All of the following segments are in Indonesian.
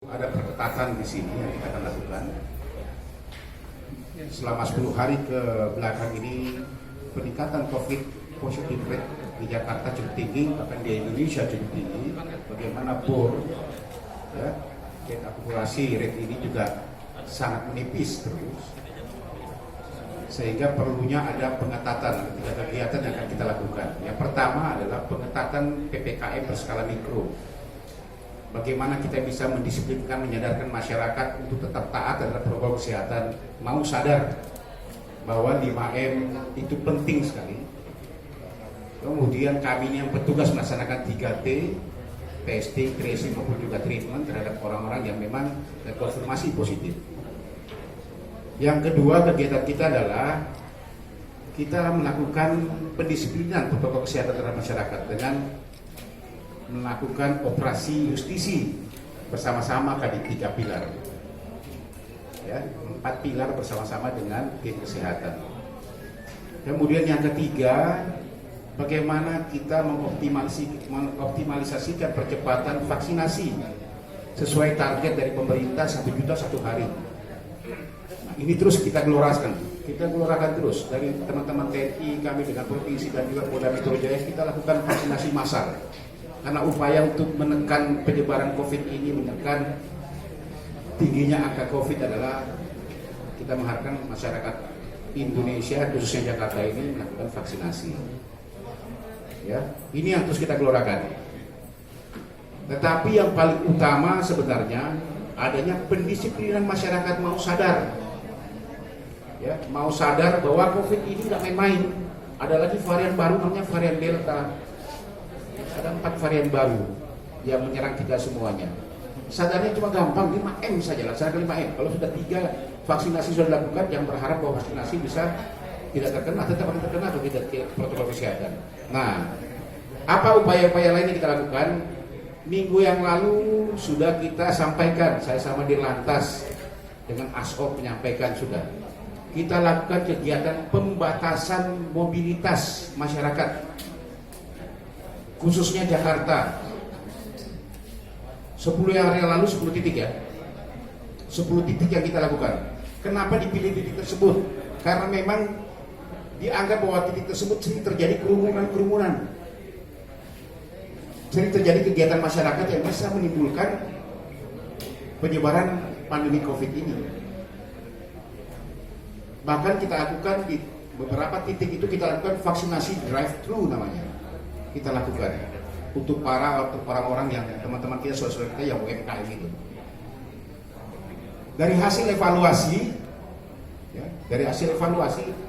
Ada perketatan di sini yang kita akan lakukan. Selama 10 hari ke belakang ini peningkatan COVID positif rate di Jakarta cukup tinggi, bahkan di Indonesia cukup tinggi. Bagaimana BOR, ya, dan akumulasi rate ini juga sangat menipis terus. Sehingga perlunya ada pengetatan kegiatan yang akan kita lakukan. Yang pertama adalah pengetatan PPKM berskala mikro. Bagaimana kita bisa mendisiplinkan, menyadarkan masyarakat untuk tetap taat terhadap protokol kesehatan, mau sadar bahwa 5M itu penting sekali. Kemudian kami ini yang bertugas melaksanakan 3T, testing, tracing maupun juga treatment terhadap orang-orang yang memang terkonfirmasi positif. Yang kedua, kegiatan kita adalah kita melakukan pendisiplinan protokol kesehatan terhadap masyarakat dengan melakukan operasi justisi bersama-sama di 3 pilar, ya, 4 pilar bersama-sama dengan tim kesehatan. Kemudian yang ketiga, bagaimana kita mengoptimalisasikan percepatan vaksinasi sesuai target dari pemerintah 1 juta 1 hari. Nah, ini terus kita gelorakan terus dari teman-teman TNI, kami dengan provinsi dan juga Polda Metro Jaya, kita lakukan vaksinasi massal. Karena upaya untuk menekan penyebaran COVID ini, menekan tingginya angka COVID adalah kita mengharapkan masyarakat Indonesia, khususnya Jakarta ini melakukan vaksinasi. Ya, ini yang terus kita gelorakan. Tetapi yang paling utama sebenarnya adanya pendisiplinan masyarakat mau sadar. Ya, mau sadar bahwa COVID ini tidak main-main. Ada lagi varian baru namanya varian Delta. Ada 4 varian baru yang menyerang kita semuanya. Sadarnya cuma gampang, 5M saja, laksanakan 5M. Kalau sudah 3 vaksinasi sudah dilakukan, yang berharap bahwa vaksinasi bisa tidak terkena, tetap akan terkena atau tidak protokol kesehatan. Nah, apa upaya-upaya lain yang kita lakukan? Minggu yang lalu sudah kita sampaikan, saya sama Dirlantas dengan ASOP menyampaikan sudah. Kita lakukan kegiatan pembatasan mobilitas masyarakat, khususnya Jakarta. 10 hari yang lalu 10 titik ya. 10 titik yang kita lakukan. Kenapa dipilih titik tersebut? Karena memang dianggap bahwa titik tersebut sering terjadi kerumunan. Sering terjadi kegiatan masyarakat yang bisa menimbulkan penyebaran pandemi COVID ini. Bahkan kita lakukan di beberapa titik itu, kita lakukan vaksinasi drive-thru namanya. Kita lakukan untuk orang-orang yang teman-teman kita, saudara-saudara kita yang UMKM itu. Dari hasil evaluasi, ya,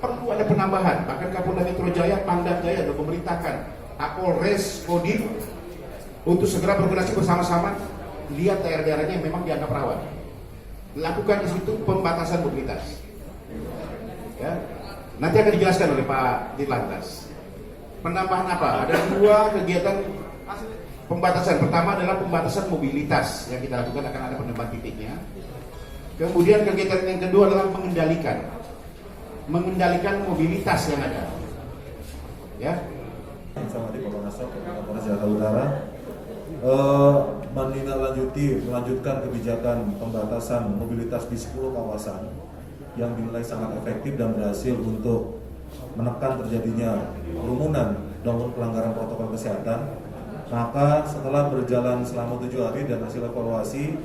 perlu ada penambahan. Bahkan Kapolda Metro Jaya, Pangdam Jaya sudah memerintahkan Kapolres, Kodim untuk segera berkoordinasi bersama-sama lihat daerah-daerahnya yang memang dianggap rawan. Lakukan di situ pembatasan mobilitas. Ya, nanti akan dijelaskan oleh Pak Dirlantas. Penambahan apa? Ada 2 kegiatan pembatasan. Pertama adalah pembatasan mobilitas yang kita lakukan, akan ada penambahan titiknya. Kemudian kegiatan yang kedua adalah mengendalikan mobilitas yang ada. Ya. Sama di Polres Jakarta Utara melanjutkan kebijakan pembatasan mobilitas di 10 kawasan yang dinilai sangat efektif dan berhasil untuk menekan terjadinya kerumunan dan pelanggaran protokol kesehatan. Maka setelah berjalan selama 7 hari dan hasil evaluasi,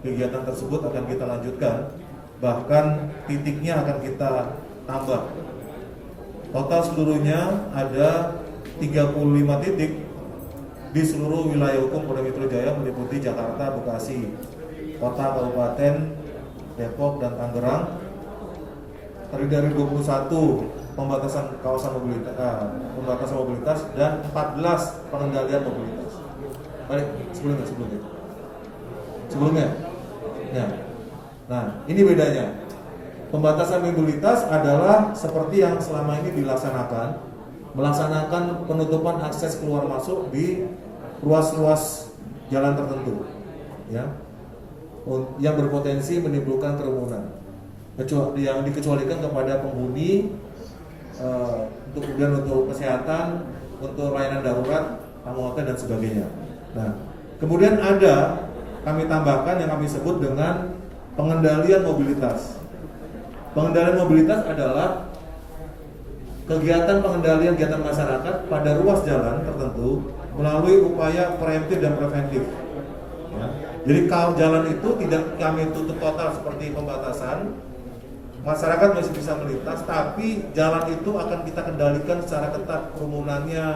kegiatan tersebut akan kita lanjutkan, bahkan titiknya akan kita tambah. Total seluruhnya ada 35 titik di seluruh wilayah hukum Polda Metro Jaya, meliputi Jakarta, Bekasi, Kota, Kabupaten, Depok, dan Tangerang. Terdiri dari 21 pembatasan kawasan mobilitas dan 14 pengendalian mobilitas. Baik, sebelumnya. Ya. Nah, ini bedanya. Pembatasan mobilitas adalah seperti yang selama ini melaksanakan penutupan akses keluar masuk di ruas-ruas jalan tertentu, ya, yang berpotensi menimbulkan kerumunan. Yang dikecualikan kepada penghuni, untuk kesehatan, untuk layanan darurat, tamu hotel dan sebagainya. Nah, kemudian ada kami tambahkan yang kami sebut dengan pengendalian mobilitas. Pengendalian mobilitas adalah kegiatan pengendalian kegiatan masyarakat pada ruas jalan tertentu melalui upaya preemptif dan preventif. Ya. Jadi kalau jalan itu tidak kami tutup total seperti pembatasan, masyarakat masih bisa melintas, tapi jalan itu akan kita kendalikan secara ketat kerumunannya,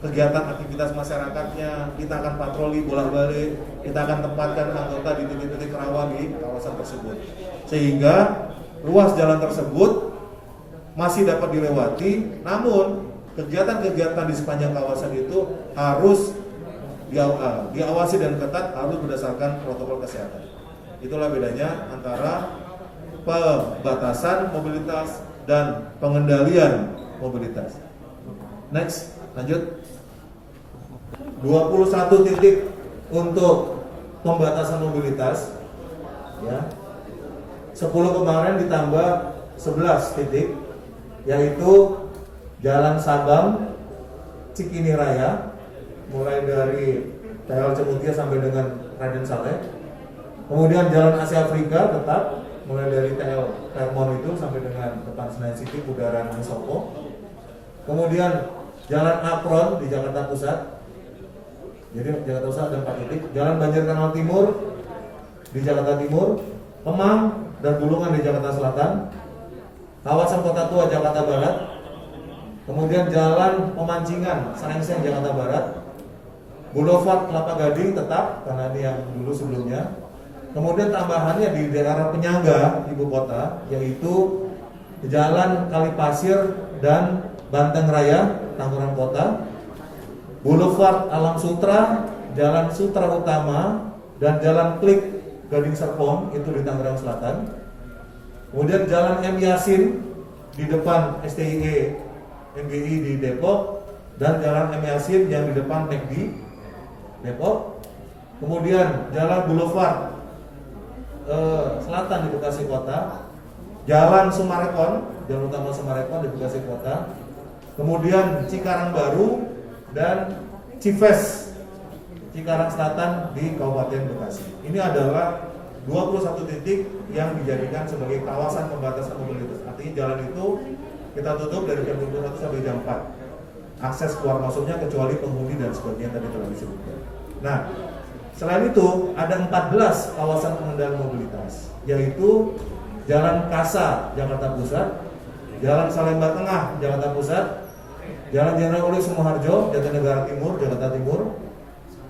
kegiatan aktivitas masyarakatnya, kita akan patroli bolak-balik, kita akan tempatkan anggota di titik-titik rawan di kawasan tersebut, sehingga ruas jalan tersebut masih dapat dilewati, namun kegiatan-kegiatan di sepanjang kawasan itu harus diawasi dan ketat, harus berdasarkan protokol kesehatan. Itulah bedanya antara pembatasan mobilitas dan pengendalian mobilitas. Next, lanjut. 21 titik untuk pembatasan mobilitas, ya. 10 kemarin ditambah 11 titik, yaitu Jalan Sabang, Cikini Raya, mulai dari TL Cemutia sampai dengan Raden Saleh. Kemudian Jalan Asia Afrika tetap mulai dari TL Fairmont itu sampai dengan depan Senayan City, Bundaran Musopo. Kemudian Jalan Apron di Jakarta Pusat. Jadi Jakarta Pusat ada 4 titik. Jalan Banjir Kanal Timur di Jakarta Timur, Kemang dan Bulungan di Jakarta Selatan. Kawasan Kota Tua Jakarta Barat. Kemudian Jalan Pemancingan Sarengseng Jakarta Barat. Boulevard Kelapa Gading tetap karena ini yang dulu sebelumnya. Kemudian tambahannya di daerah penyangga ibu kota, yaitu Jalan Kalipasir dan Banteng Raya Tangerang Kota, Boulevard Alam Sutra, Jalan Sutra Utama, dan Jalan Klik Gading Serpong itu di Tangerang Selatan. Kemudian Jalan M Yasin di depan STIE MGI di Depok, dan Jalan M Yasin yang di depan McD Depok. Kemudian Jalan Boulevard Selatan di Bekasi Kota, Jalan Sumarekon, Jalan Utama Sumarekon di Bekasi Kota, kemudian Cikarang Baru dan Cives Cikarang Selatan di Kabupaten Bekasi. Ini adalah 21 titik yang dijadikan sebagai kawasan pembatasan mobilitas. Artinya jalan itu kita tutup dari jam 21 sampai jam 4. Akses keluar masuknya kecuali penghuni dan sebagainya tadi telah disebutkan. Nah, selain itu ada 14 kawasan pengendalian mobilitas, yaitu Jalan Kasa Jakarta Pusat, Jalan Salemba Tengah Jakarta Pusat, Jalan Jenderal Uli Sumoharjo Jatinegara Timur Jakarta Timur,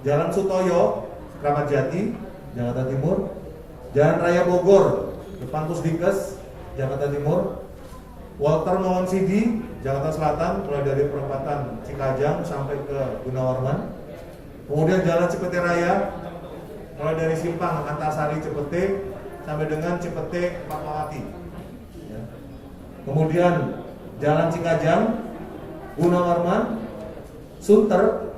Jalan Sutoyo Kramat Jati Jakarta Timur, Jalan Raya Bogor depan Pusdikes Jakarta Timur, Walter Mawonsidi Jakarta Selatan mulai dari perempatan Cikajang sampai ke Gunawarman. Kemudian Jalan Cipete Raya mulai dari simpang Antasari Cipete sampai dengan Cipete Fatmawati. Ya. Kemudian Jalan Cikajang, Gunawarman, Sunter,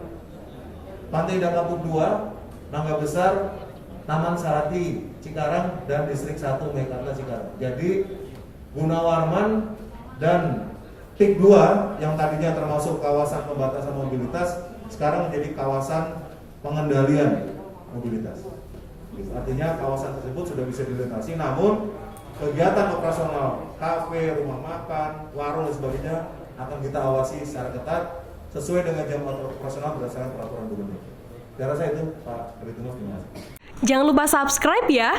Pantai Dakapuk 2, Mangga Besar, Taman Sarati, Cikarang, dan Distrik 1 Meikarta Cikarang. Jadi Gunawarman dan TIK 2 yang tadinya termasuk kawasan pembatasan mobilitas sekarang menjadi kawasan pengendalian mobilitas. Artinya kawasan tersebut sudah bisa dilintasi, namun kegiatan operasional kafe, rumah makan, warung dan sebagainya akan kita awasi secara ketat sesuai dengan jam operasional berdasarkan peraturan gubernur. Saya rasa itu Pak Kabitumas. Terima kasih. Jangan lupa subscribe ya.